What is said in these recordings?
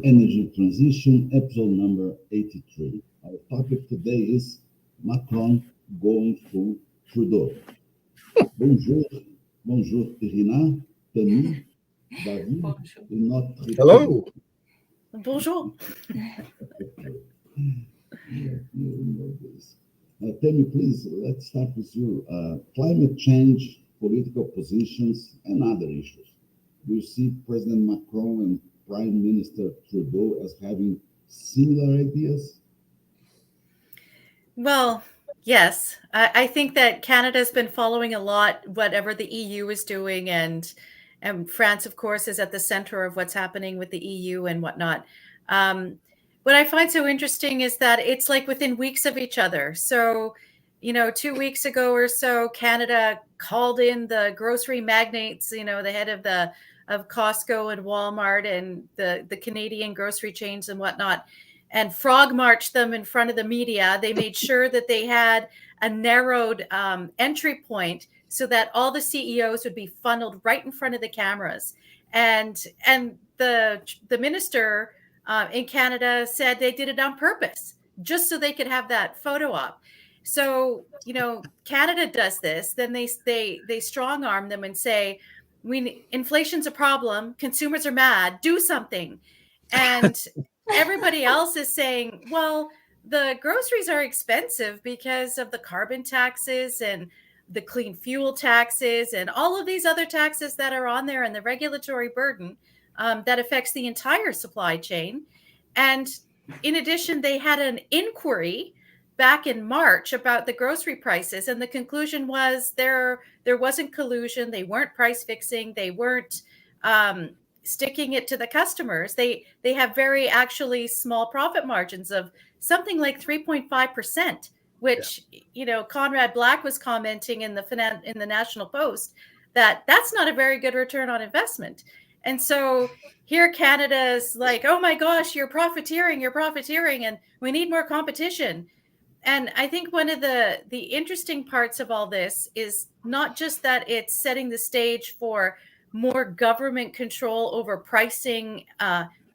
Energy Transition, episode number 83. Our topic today is Macron going full Trudeau. Bonjour, bonjour, Irina, Tony, David, Bonjour. et notre Hello. Bonjour. Tell me, please, let's start with you. Climate change, political positions, and other issues. Do you see President Macron and Prime Minister Trudeau as having similar ideas? Well, yes, I think that Canada's been following a lot whatever the EU is doing, and France, of course, is at the center of what's happening with the EU and whatnot. Um, what I find so interesting is that it's like within weeks of each other. So, 2 weeks ago or so, Canada called in the grocery magnates, the head of Costco and Walmart and the Canadian grocery chains and whatnot, and frog marched them in front of the media. They made sure that they had a narrowed entry point so that all the CEOs would be funneled right in front of the cameras. And the minister in Canada said they did it on purpose, just so they could have that photo op. So Canada does this, then they strong arm them and say, inflation's a problem, consumers are mad, do something. And everybody else is saying, well, the groceries are expensive because of the carbon taxes and the clean fuel taxes and all of these other taxes that are on there, and the regulatory burden that affects the entire supply chain. And in addition, they had an inquiry back in March about the grocery prices, and the conclusion was there wasn't collusion, they weren't price fixing, they weren't sticking it to the customers. They have very actually small profit margins of something like 3.5%, which Conrad Black was commenting in the National Post that's not a very good return on investment. And so here Canada's like, oh my gosh, you're profiteering, and we need more competition. And I think one of the interesting parts of all this is not just that it's setting the stage for more government control over pricing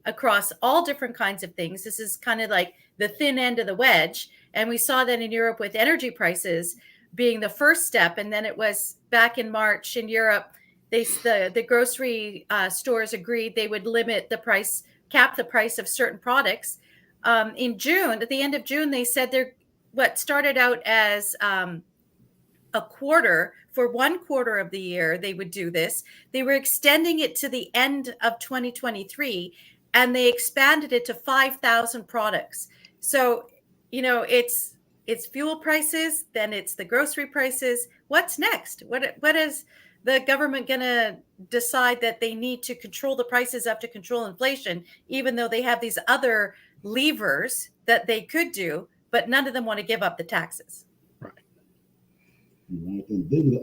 across all different kinds of things. This is kind of like the thin end of the wedge. And we saw that in Europe with energy prices being the first step. And then it was back in March in Europe, the grocery stores agreed they would limit the price, cap the price of certain products. In June, at the end of June, they said what started out as a quarter, for 1 quarter of the year, they would do this. They were extending it to the end of 2023, and they expanded it to 5,000 products. So, it's fuel prices, then it's the grocery prices. What's next? What is the government going to decide that they need to control the prices up to control inflation, even though they have these other levers that they could do, but none of them want to give up the taxes? Right. And David,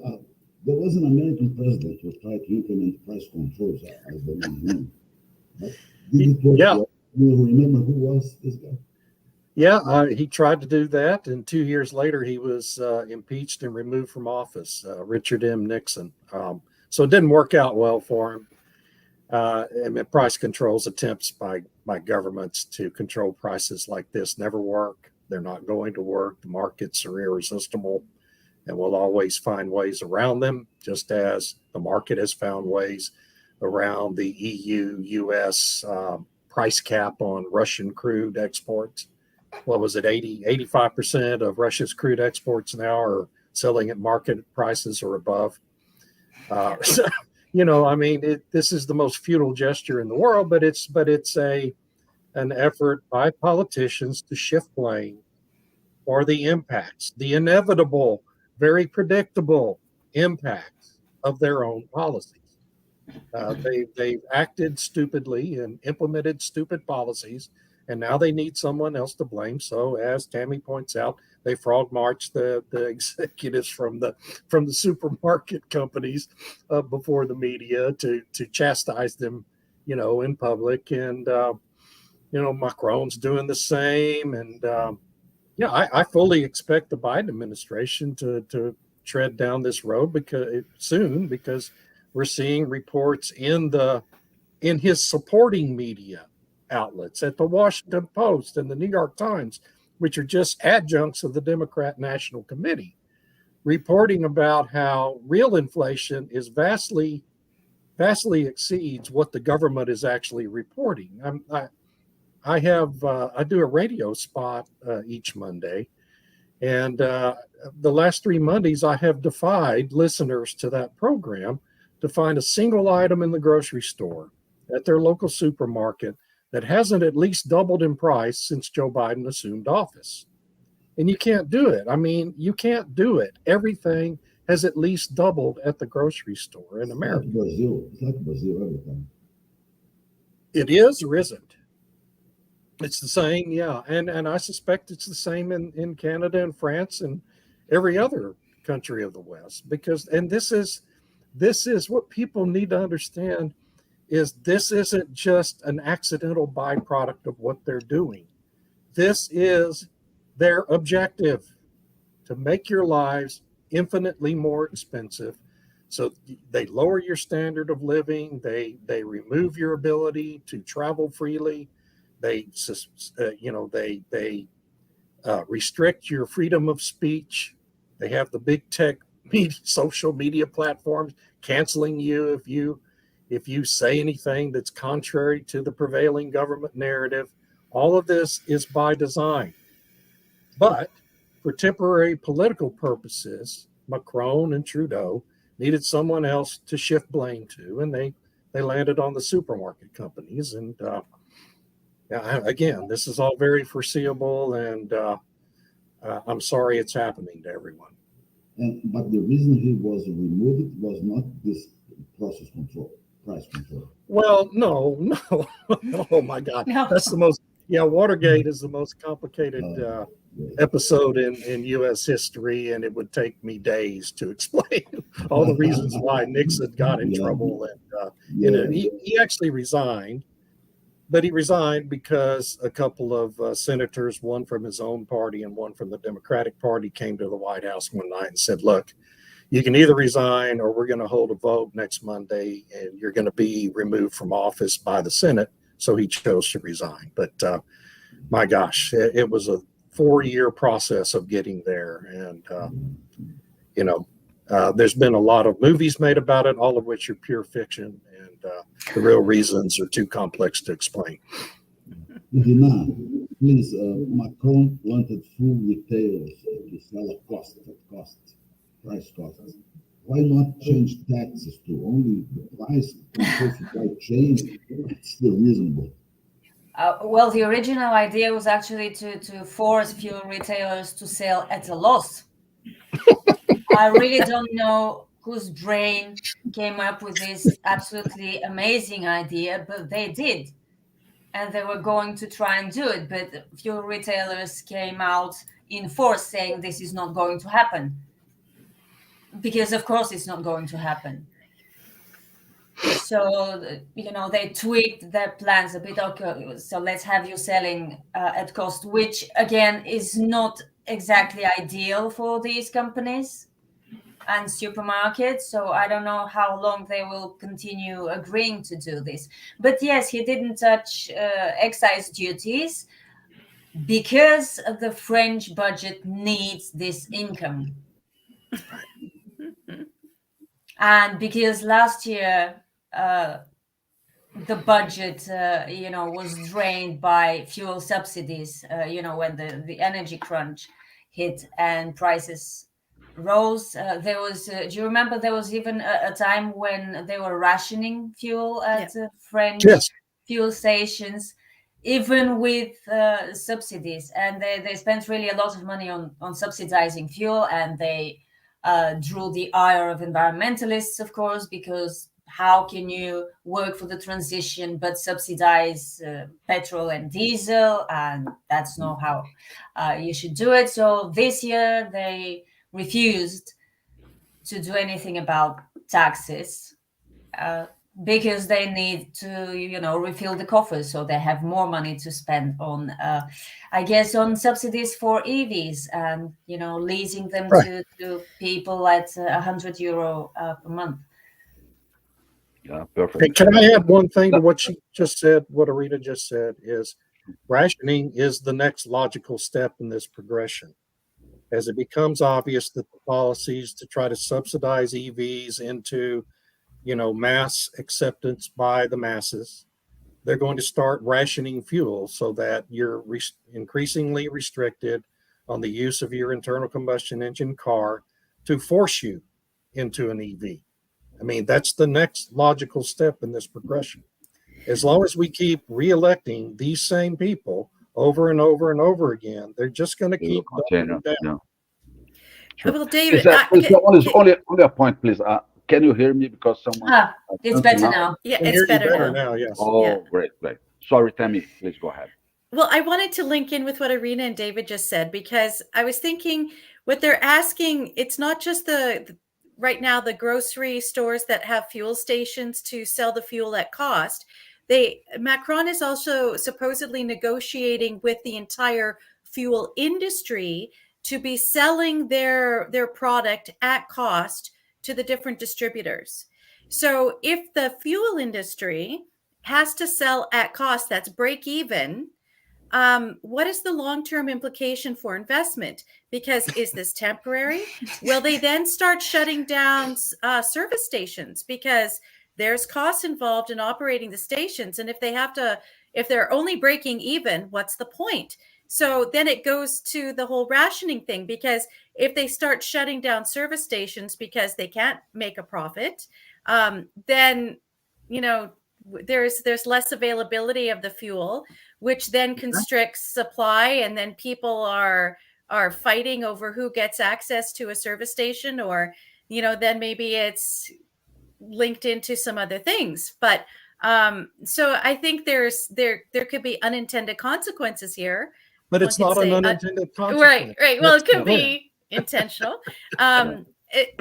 there was an American president who tried to implement price controls, as the name. But did it work? Yeah. Well? You remember who was this guy? Yeah, he tried to do that, and 2 years later, he was impeached and removed from office, Richard M. Nixon. So it didn't work out well for him. And price controls attempts by governments to control prices like this never work. They're not going to work. The markets are irresistible, and we'll always find ways around them, just as the market has found ways around the EU-US price cap on Russian crude exports. What was it, 85% of Russia's crude exports now are selling at market prices or above. So, this is the most futile gesture in the world, but it's an effort by politicians to shift blame for the impacts, the inevitable, very predictable impacts of their own policies. They've acted stupidly and implemented stupid policies, and now they need someone else to blame. So, as Tammy points out, they frog march the executives from the supermarket companies before the media to chastise them, in public. And Macron's doing the same. And I fully expect the Biden administration to tread down this road because we're seeing reports in his supporting media outlets, at the Washington Post and the New York Times, which are just adjuncts of the Democrat National Committee, reporting about how real inflation is vastly exceeds what the government is actually reporting. I do a radio spot each Monday, and the last 3 Mondays I have defied listeners to that program to find a single item in the grocery store at their local supermarket that hasn't at least doubled in price since Joe Biden assumed office. And you can't do it. I mean, you can't do it. Everything has at least doubled at the grocery store in America. It's like Brazil every time. It is or isn't? It's the same, yeah. And I suspect it's the same in Canada and France and every other country of the West. Because, and this is what people need to understand, is this isn't just an accidental byproduct of what they're doing. This is their objective, to make your lives infinitely more expensive. So they lower your standard of living. They remove your ability to travel freely. They restrict your freedom of speech. They have the big tech social media platforms canceling you if you say anything that's contrary to the prevailing government narrative. All of this is by design. But for temporary political purposes, Macron and Trudeau needed someone else to shift blame to, and they landed on the supermarket companies. And again, this is all very foreseeable, and I'm sorry it's happening to everyone. But the reason he was removed was not this price control. Well, no. Oh my God, No. that's the most. Yeah, Watergate is the most complicated episode in U.S. history, and it would take me days to explain all the reasons why Nixon got in trouble. And he actually resigned, but he resigned because a couple of senators, one from his own party and one from the Democratic Party, came to the White House one night and said, "Look, you can either resign or we're going to hold a vote next Monday, and you're going to be removed from office by the Senate." So he chose to resign. But my gosh, it was a 4-year process of getting there. And, there's been a lot of movies made about it, all of which are pure fiction. And the real reasons are too complex to explain. Dinan, please, Macron wanted food retailers to sell at price cost. Why not change taxes to only the price control supply chain? It's still reasonable. Well, the original idea was actually to force fuel retailers to sell at a loss. I really don't know whose brain came up with this absolutely amazing idea, but they did. And they were going to try and do it, but fuel retailers came out in force saying this is not going to happen. Because of course it's not going to happen. So, they tweaked their plans a bit. Okay, so let's have you selling at cost, which again is not exactly ideal for these companies and supermarkets. So I don't know how long they will continue agreeing to do this. But yes, he didn't touch excise duties because the French budget needs this income. And because last year the budget, was drained by fuel subsidies, when the energy crunch hit and prices rose. There was, do you remember there was even a time when they were rationing fuel at French fuel stations, even with subsidies. And they spent really a lot of money on subsidizing fuel, and they drew the ire of environmentalists, of course, because how can you work for the transition but subsidize petrol and diesel? And that's not how you should do it. So this year they refused to do anything about taxes because they need to, refill the coffers, so they have more money to spend on, I guess, on subsidies for EVs and, leasing them to people at €100 per month. Yeah, perfect. Hey, can I add one thing to what she just said? What Arita just said is rationing is the next logical step in this progression. As it becomes obvious that the policies to try to subsidize EVs into, mass acceptance by the masses, they're going to start rationing fuel so that you're increasingly restricted on the use of your internal combustion engine car to force you into an EV. I mean, that's the next logical step in this progression. As long as we keep reelecting these same people over and over and over again, they're just going to We will keep continue. down. Yeah. Sure. Well, David, Please, only a point, please. Can you hear me? Because someone. It's better now. yeah, I can it's hear you better now. Yes. Oh, Yeah. great. Sorry, Tammy. Please go ahead. Well, I wanted to link in with what Irina and David just said, because I was thinking what they're asking, it's not just right now the grocery stores that have fuel stations to sell the fuel at cost. Macron is also supposedly negotiating with the entire fuel industry to be selling their product at cost to the different distributors. So if the fuel industry has to sell at cost, that's break even, what is the long-term implication for investment? Because is this temporary? Will they then start shutting down service stations because there's costs involved in operating the stations? And if they're only breaking even, what's the point? So then it goes to the whole rationing thing, because if they start shutting down service stations because they can't make a profit, then, there's less availability of the fuel, which then constricts supply, and then people are fighting over who gets access to a service station, or then maybe it's linked into some other things. But so I think there could be unintended consequences here. But it's not an unintended consequence. Right. Well, it could be intentional.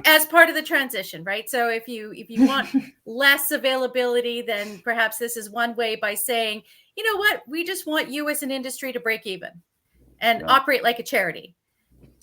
As part of the transition, right? So if you want less availability, then perhaps this is one way, by saying, you know what, we just want you as an industry to break even and operate like a charity.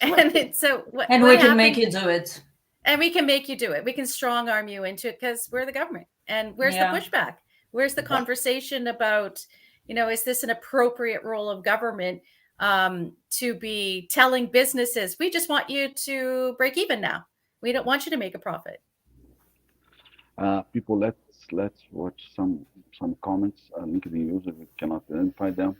And we can make you do it. And we can make you do it. We can strong arm you into it because we're the government. And where's the pushback? Where's the conversation about, is this an appropriate role of government to be telling businesses, we just want you to break even now. We don't want you to make a profit. People, let's watch some comments. LinkedIn user, we cannot identify them.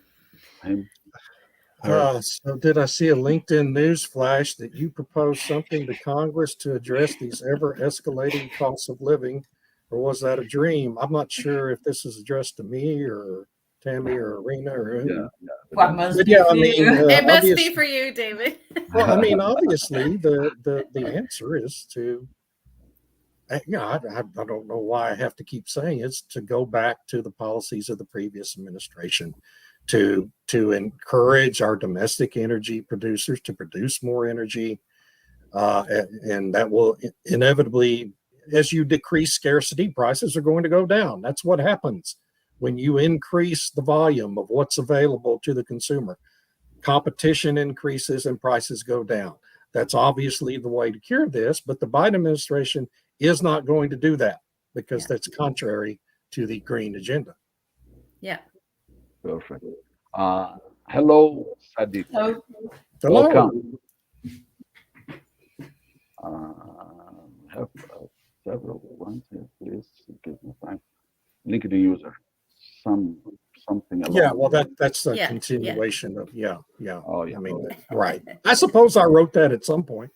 So did I see a LinkedIn news flash that you proposed something to Congress to address these ever escalating costs of living, or was that a dream? I'm not sure if this is addressed to me or Tammy or Arena or who. What must be for you? It must be for you, David. Well, I mean, obviously the answer is to, I don't know why I have to keep saying it's to go back to the policies of the previous administration, to encourage our domestic energy producers to produce more energy, and that will inevitably, as you decrease scarcity, prices are going to go down. That's what happens when you increase the volume of what's available to the consumer. Competition increases and prices go down. That's obviously the way to cure this, but the Biden administration is not going to do that because that's contrary to the green agenda. Yeah. Perfect. Hello, Sadiq. Hello. Welcome. Have several ones here, please. Give me time. LinkedIn user. Something along. Yeah, well, that's a continuation of Oh, yeah. I mean, right. I suppose I wrote that at some point.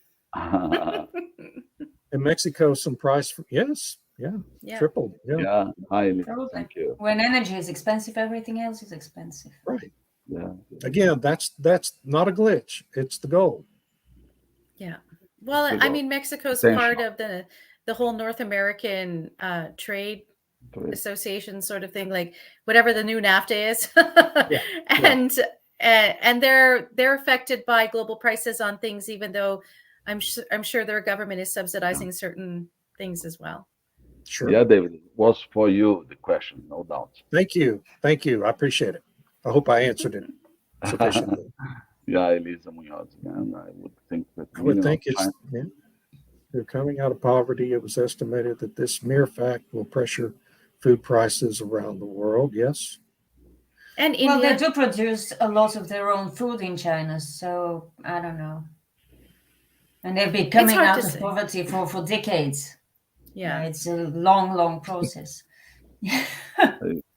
In Mexico, some price tripled. Yeah. Hi, thank you. When energy is expensive, everything else is expensive. Right. Yeah. Again, that's not a glitch. It's the goal. Yeah. Well, I mean, Mexico's part of the whole North American trade association sort of thing, like whatever the new NAFTA is. And they're affected by global prices on things, even though I'm sure their government is subsidizing certain things as well. Sure. Yeah, David, it was for you the question, no doubt. Thank you. I appreciate it. I hope I answered it sufficiently. Yeah, Elisa Munoz, man. I would think that They're coming out of poverty. It was estimated that this mere fact will pressure food prices around the world. Yes. And Well, they India. do produce a lot of their own food in China, so I don't know. And they've been coming hard out to of say. poverty for decades. Yeah. It's a long, long process.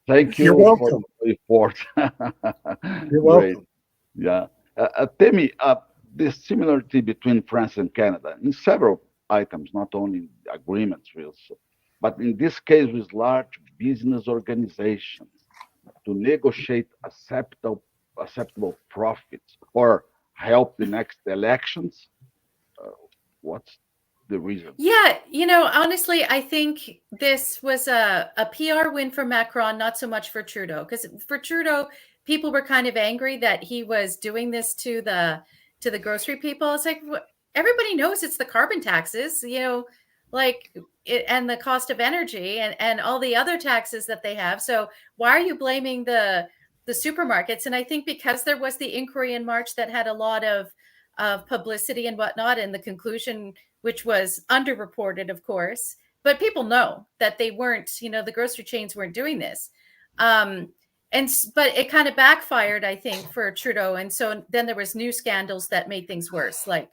Thank You're you for welcome. the report. You're Great. welcome. Yeah. Tell me, the similarity between France and Canada in several items, not only agreements, but in this case with large business organizations to negotiate acceptable profits or help the next elections. What's the reason? Yeah, honestly, I think this was a PR win for Macron, not so much for Trudeau. Because for Trudeau, people were kind of angry that he was doing this to the grocery people. It's like everybody knows it's the carbon taxes, like and the cost of energy and all the other taxes that they have. So why are you blaming the supermarkets? And I think because there was the inquiry in March that had a lot of publicity and whatnot, and the conclusion, which was underreported, of course, but people know that they weren't, the grocery chains weren't doing this. But it kind of backfired, I think, for Trudeau. And so then there was new scandals that made things worse, like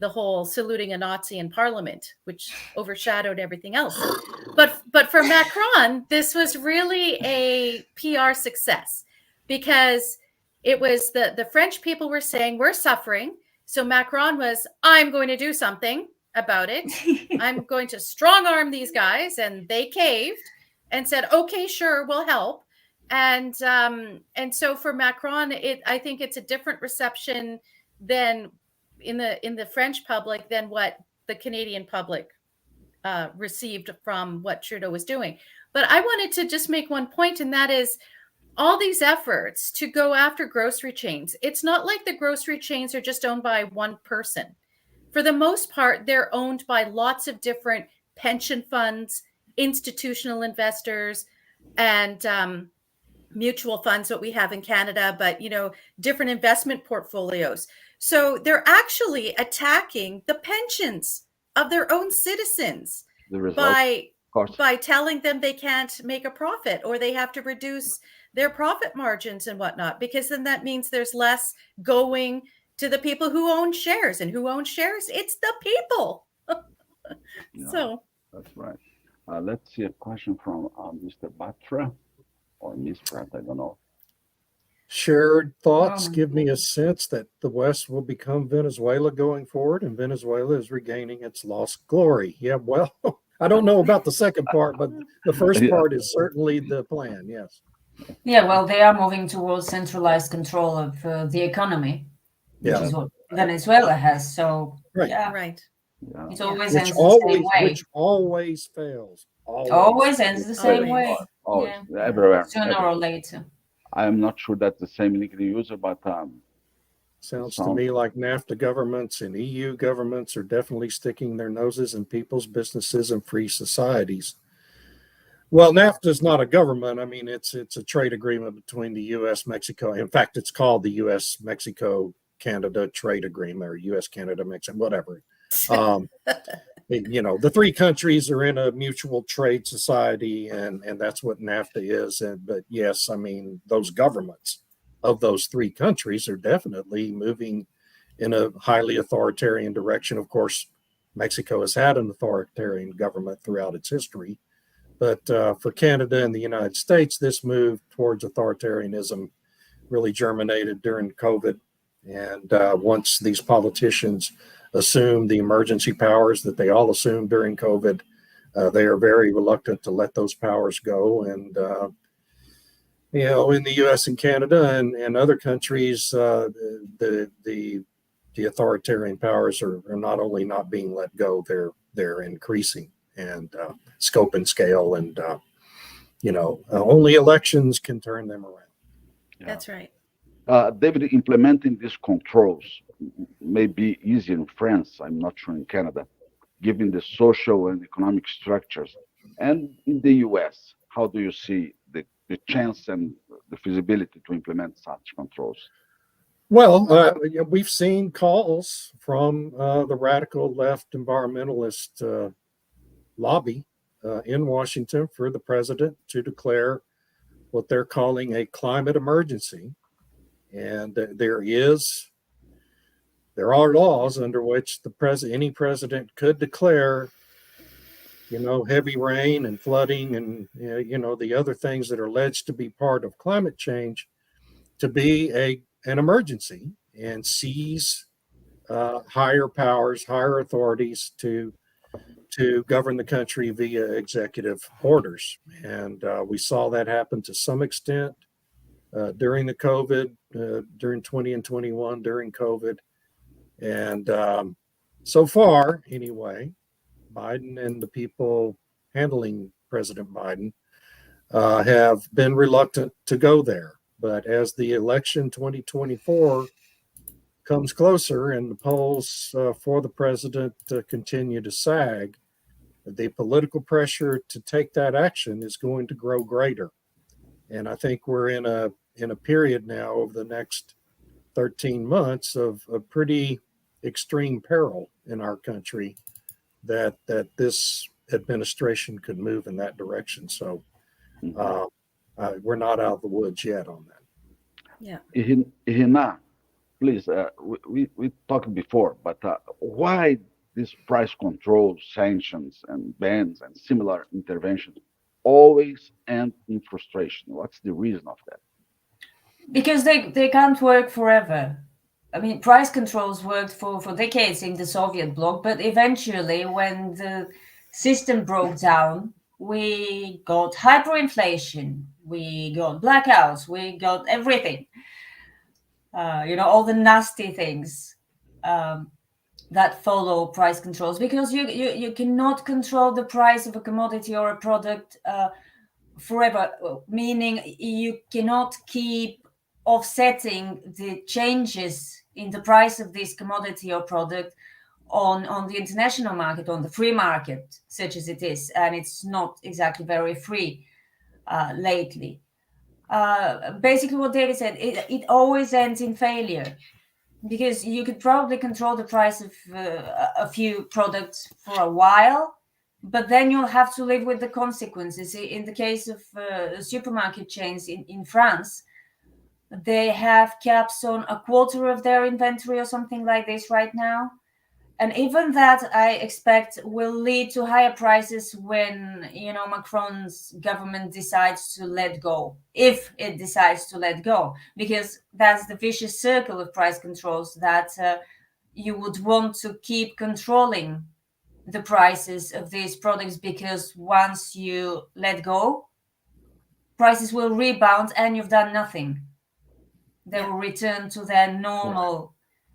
the whole saluting a Nazi in Parliament, which overshadowed everything else. But for Macron, this was really a PR success because it was the French people were saying we're suffering. So Macron was, I'm going to do something about it. I'm going to strong arm these guys, and they caved and said, okay, sure, we'll help. And so for Macron, I think it's a different reception than in the French public than what the Canadian public received from what Trudeau was doing. But I wanted to just make one point, and that is all these efforts to go after grocery chains. It's not like the grocery chains are just owned by one person. For the most part, they're owned by lots of different pension funds, institutional investors, and mutual funds, what we have in Canada, but different investment portfolios. So they're actually attacking the pensions of their own citizens The result, by of course. by telling them they can't make a profit, or they have to reduce their profit margins and whatnot, because then that means there's less going to the people who own shares. And who owns shares? It's the people. Yeah, So that's right. Let's see a question from Mr. Batra or Miss Pratt, I don't know. Shared thoughts Oh, give me a sense that the West will become Venezuela going forward, and Venezuela is regaining its lost glory. Yeah, well, I don't know about the second part, but the first Yeah. part is certainly the plan. Yes. yeah, well, they are moving towards centralized control of the economy, which Yeah. is what Venezuela has. So, Right. yeah, right. Yeah. it always Which ends the same way. always fails. Always ends the same Always. way. Always, Yeah, everywhere. sooner or later. I'm not sure that's the same LinkedIn user, but Sounds to me like NAFTA governments and EU governments are definitely sticking their noses in people's businesses and free societies. Well, NAFTA is not a government. I mean, it's a trade agreement between the U.S., Mexico. In fact, it's called the U.S., Mexico, Canada trade agreement, or U.S., Canada, Mexico, whatever. The three countries are in a mutual trade society, and that's what NAFTA is. But yes, I mean, those governments of those three countries are definitely moving in a highly authoritarian direction. Of course, Mexico has had an authoritarian government throughout its history. But for Canada and the United States, this move towards authoritarianism really germinated during COVID. And once these politicians assume the emergency powers that they all assumed during COVID, they are very reluctant to let those powers go. And, in the U.S. and Canada and other countries, the authoritarian powers are not only not being let go, they're increasing and scope and scale. And, only elections can turn them around. Yeah. That's right. David, implementing these controls may be easier in France, I'm not sure in Canada, given the social and economic structures. And in the US, how do you see the chance and the feasibility to implement such controls? Well, we've seen calls from the radical left environmentalist lobby in Washington for the president to declare what they're calling a climate emergency. And there are laws under which any president could declare, heavy rain and flooding and, the other things that are alleged to be part of climate change to be an emergency and seize higher powers, higher authorities to govern the country via executive orders. And we saw that happen to some extent during the COVID, during 20 and 21, during COVID. And so far, anyway, Biden and the people handling President Biden have been reluctant to go there. But as the election 2024 comes closer and the polls for the president continue to sag, the political pressure to take that action is going to grow greater. And I think we're in a period now over the next 13 months of a pretty extreme peril in our country that this administration could move in that direction. So we're not out of the woods yet on that. Yeah. Irina, please, we talked before, but why these price controls, sanctions, and bans and similar interventions always end in frustration? What's the reason of that? Because they can't work forever. I mean, price controls worked for decades in the Soviet bloc, but eventually when the system broke down, we got hyperinflation, we got blackouts, we got everything. All the nasty things that follow price controls, because you cannot control the price of a commodity or a product forever, meaning you cannot keep offsetting the changes in the price of this commodity or product on the international market, on the free market, such as it is. And it's not exactly very free lately. Basically what David said, it always ends in failure, because you could probably control the price of a few products for a while, but then you'll have to live with the consequences. In the case of supermarket chains in France, they have caps on a quarter of their inventory or something like this right now. And even that, I expect, will lead to higher prices when, Macron's government decides to let go, if it decides to let go, because that's the vicious circle of price controls, that you would want to keep controlling the prices of these products, because once you let go, prices will rebound and you've done nothing. They will return to their normal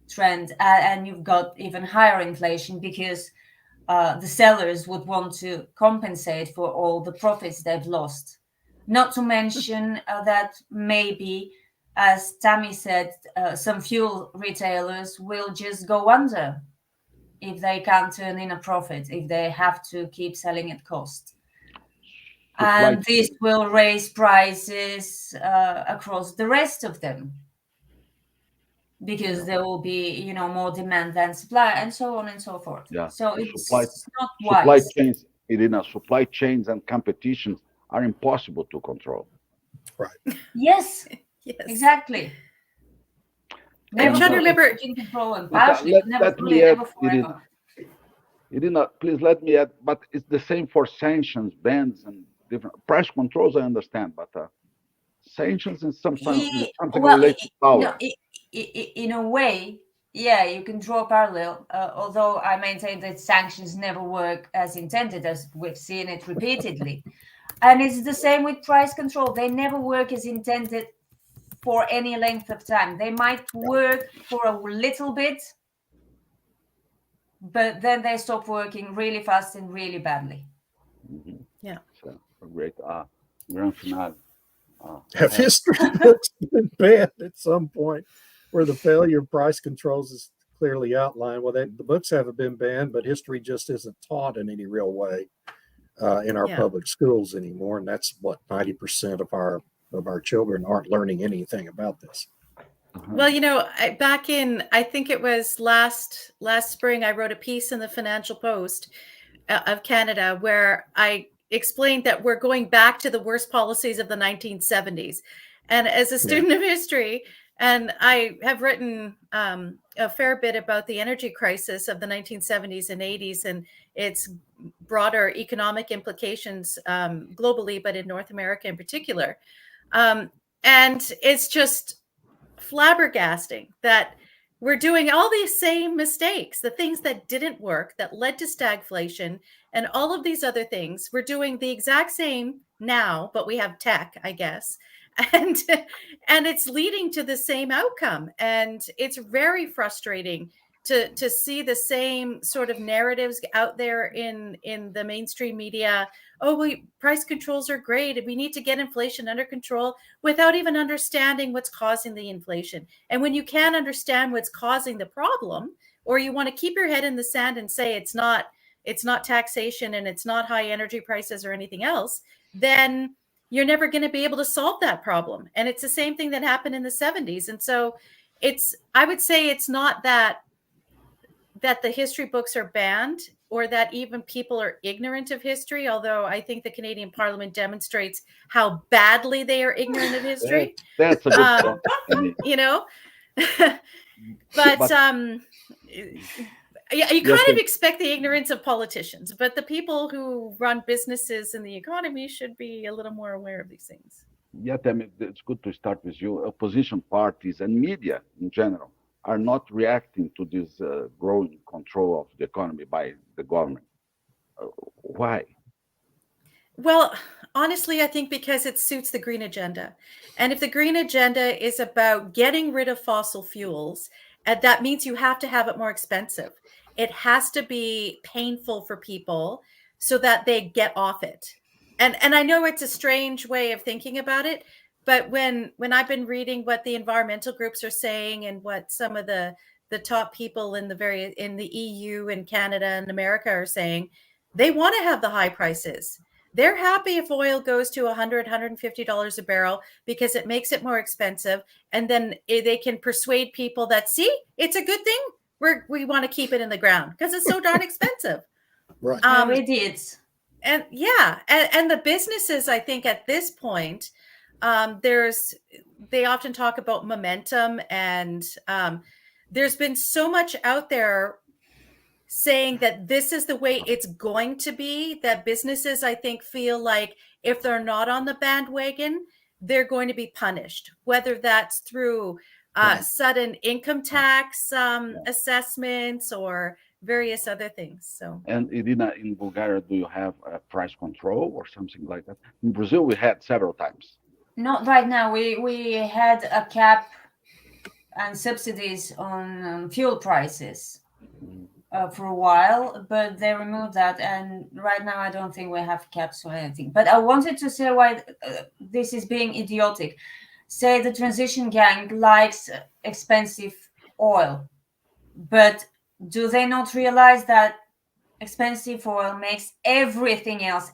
trend, and you've got even higher inflation, because the sellers would want to compensate for all the profits they've lost. Not to mention that maybe, as Tammy said, some fuel retailers will just go under if they can't turn in a profit, if they have to keep selling at cost. And this will raise prices across the rest of them, because there will be, more demand than supply, and so on and so forth. Yeah. So it's not supply wise. chains, Irina, supply chains and competitions are impossible to control. Right. Yes. Yes. Exactly. I'm trying to remember. In control and partially, never fully, never forever. Irina, please let me add, but it's the same for sanctions, bans, and different price controls. I understand, but sanctions is something related to power. In a way, yeah, you can draw a parallel. Although I maintain that sanctions never work as intended, as we've seen it repeatedly. And it's the same with price control. They never work as intended for any length of time. They might work for a little bit, but then they stop working really fast and really badly. Mm-hmm. Yeah. So, great. Grand finale. Have history books been banned at some point where the failure of price controls is clearly outlined? Well, the books haven't been banned, but history just isn't taught in any real way in our public schools anymore. And that's what 90% of our children aren't learning anything about this. Well, back in, I think it was last spring, I wrote a piece in the Financial Post of Canada where I explained that we're going back to the worst policies of the 1970s. And as a student of history, and I have written a fair bit about the energy crisis of the 1970s and 80s and its broader economic implications globally, but in North America in particular. And it's just flabbergasting that we're doing all these same mistakes, the things that didn't work, that led to stagflation, and all of these other things. We're doing the exact same now, but we have tech, I guess. And it's leading to the same outcome. And it's very frustrating to see the same sort of narratives out there in the mainstream media. Oh, price controls are great. We need to get inflation under control, without even understanding what's causing the inflation. And when you can't understand what's causing the problem, or you want to keep your head in the sand and say it's not taxation and it's not high energy prices or anything else, then you're never going to be able to solve that problem. And it's the same thing that happened in the 70s. And so I would say it's not that the history books are banned or that even people are ignorant of history, although I think the Canadian Parliament demonstrates how badly they are ignorant of history. That's a good point. I mean, but you Yes, kind of expect the ignorance of politicians, but the people who run businesses in the economy should be a little more aware of these things. yeah, Tammy, it's good to start with you. Opposition parties and media in general are not reacting to this growing control of the economy by the government. Why? Well, honestly, I think because it suits the green agenda. And if the green agenda is about getting rid of fossil fuels, and that means you have to have it more expensive. It has to be painful for people so that they get off it. And I know it's a strange way of thinking about it, but when I've been reading what the environmental groups are saying and what some of the top people in the EU and Canada and America are saying, they want to have the high prices. They're happy if oil goes to $100, $150 a barrel because it makes it more expensive. And then they can persuade people that, see, it's a good thing. We want to keep it in the ground because it's so darn expensive. Right. Idiots. And yeah, and the businesses, I think at this point, they often talk about momentum, and there's been so much out there saying that this is the way it's going to be, that businesses, I think, feel like if they're not on the bandwagon, they're going to be punished, whether that's through sudden income tax assessments or various other things. So, And Irina, in Bulgaria, do you have a price control or something like that? In Brazil, we had several times. Not right now. We had a cap and subsidies on fuel prices for a while, but they removed that. And right now, I don't think we have caps or anything. But I wanted to say why this is being idiotic. Say the transition gang likes expensive oil, but do they not realize that expensive oil makes everything else,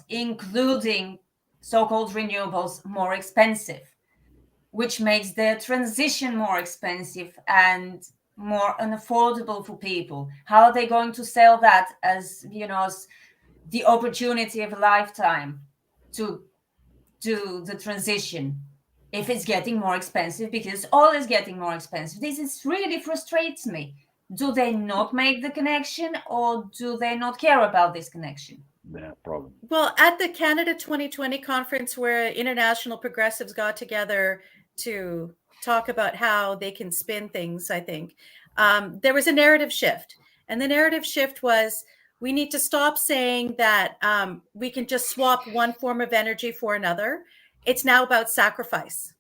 including so-called renewables, more expensive, which makes the transition more expensive and more unaffordable for people? How are they going to sell that as, as the opportunity of a lifetime to do the transition if it's getting more expensive? Because oil is getting more expensive. This really frustrates me. Do they not make the connection, or do they not care about this connection? Yeah, problem. Well, at the Canada 2020 conference, where international progressives got together to talk about how they can spin things, I think, there was a narrative shift. And the narrative shift was, we need to stop saying that we can just swap one form of energy for another. It's now about sacrifice.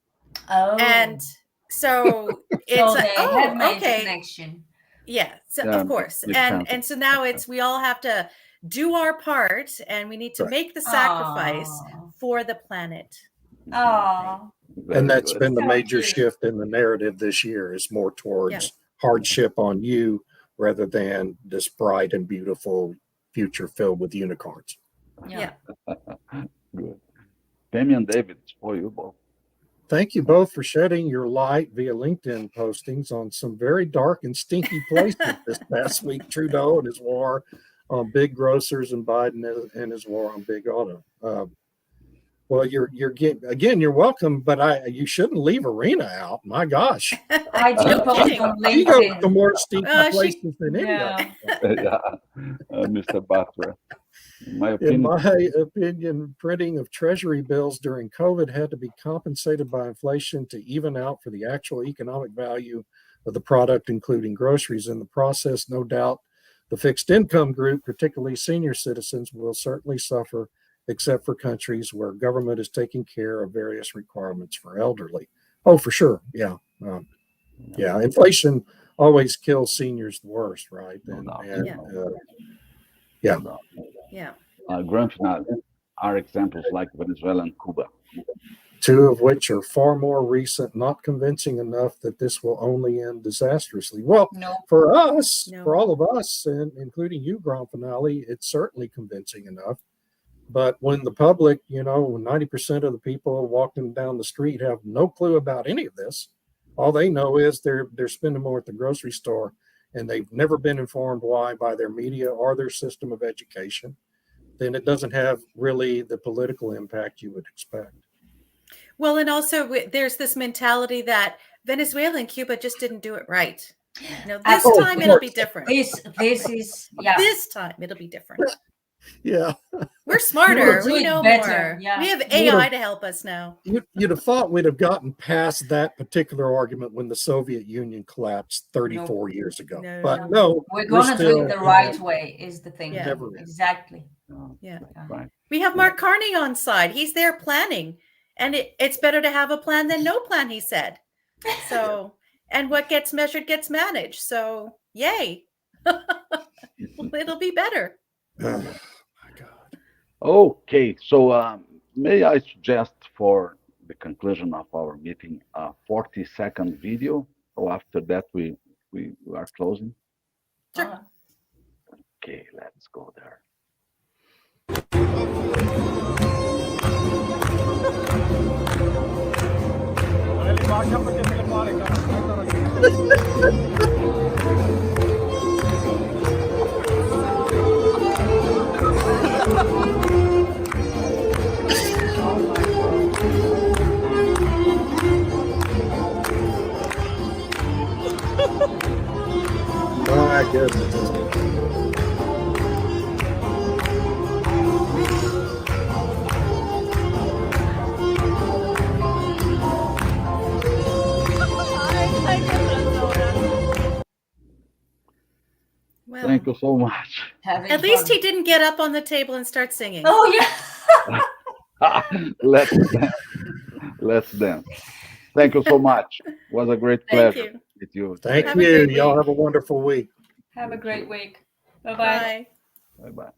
Oh. And so it's so they have made okay. the connection. Yeah, so of course. And so now we all have to do our part, and we need to make the sacrifice for the planet. Oh. And that's been the So major cute. shift in the narrative this year, is more towards hardship on you rather than this bright and beautiful future filled with unicorns. Yeah. Good. Tammy and David, it's for you both. thank you both for shedding your light via LinkedIn postings on some very dark and stinky places this past week. Trudeau and his war on big grocers, and Biden and his war on big auto. Well, you're you're welcome, but you shouldn't leave Arena out. My gosh, I do No post kidding. on she goes to LinkedIn. more stinky She- places than any of Yeah. them. Yeah, Mr. Butler. In my In opinion, my opinion, printing of treasury bills during COVID had to be compensated by inflation to even out for the actual economic value of the product, including groceries. In the process, no doubt, the fixed income group, particularly senior citizens, will certainly suffer, except for countries where government is taking care of various requirements for elderly. Oh, for sure. Yeah. Yeah. Inflation always kills seniors the worst, right? No doubt. Yeah. no doubt. Yeah. Grand finale are examples like Venezuela and Cuba. Two of which are far more recent, not convincing enough that this will only end disastrously. Well, No. for us, No. for all of us, and including you, Grand Finale, it's certainly convincing enough. But when the public, when 90% of the people walking down the street have no clue about any of this, all they know is they're spending more at the grocery store, and they've never been informed why by their media or their system of education, then it doesn't have really the political impact you would expect. Well, and also there's this mentality that Venezuela and Cuba just didn't do it right. This Oh, time it'll be different. This is This time it'll be different. Yeah. We're smarter. do We it know better, more. yeah. We have You would've- AI to help us now. You'd have thought we'd have gotten past that particular argument when the Soviet Union collapsed 34 years ago. No. But no, we're gonna do still it the in right that- way is the thing. Yeah. Never is. Exactly. Yeah. Right. We have Mark Carney on side. He's there planning. And it's better to have a plan than no plan, he said. So, and what gets measured gets managed. So, yay. It'll be better. Oh, my God. Okay, so may I suggest for the conclusion of our meeting a 40-second video? So after that, we are closing. Sure. Okay, let's go there. My goodness. Well, Thank you so much. at least he didn't get up on the table and start singing. Oh yeah. Let's dance. Let's dance. Thank you so much. It was a great Thank pleasure you. with you. Thank Have a you. great Y'all week. have a wonderful week. Have a great week. Bye-bye. Bye. Bye-bye.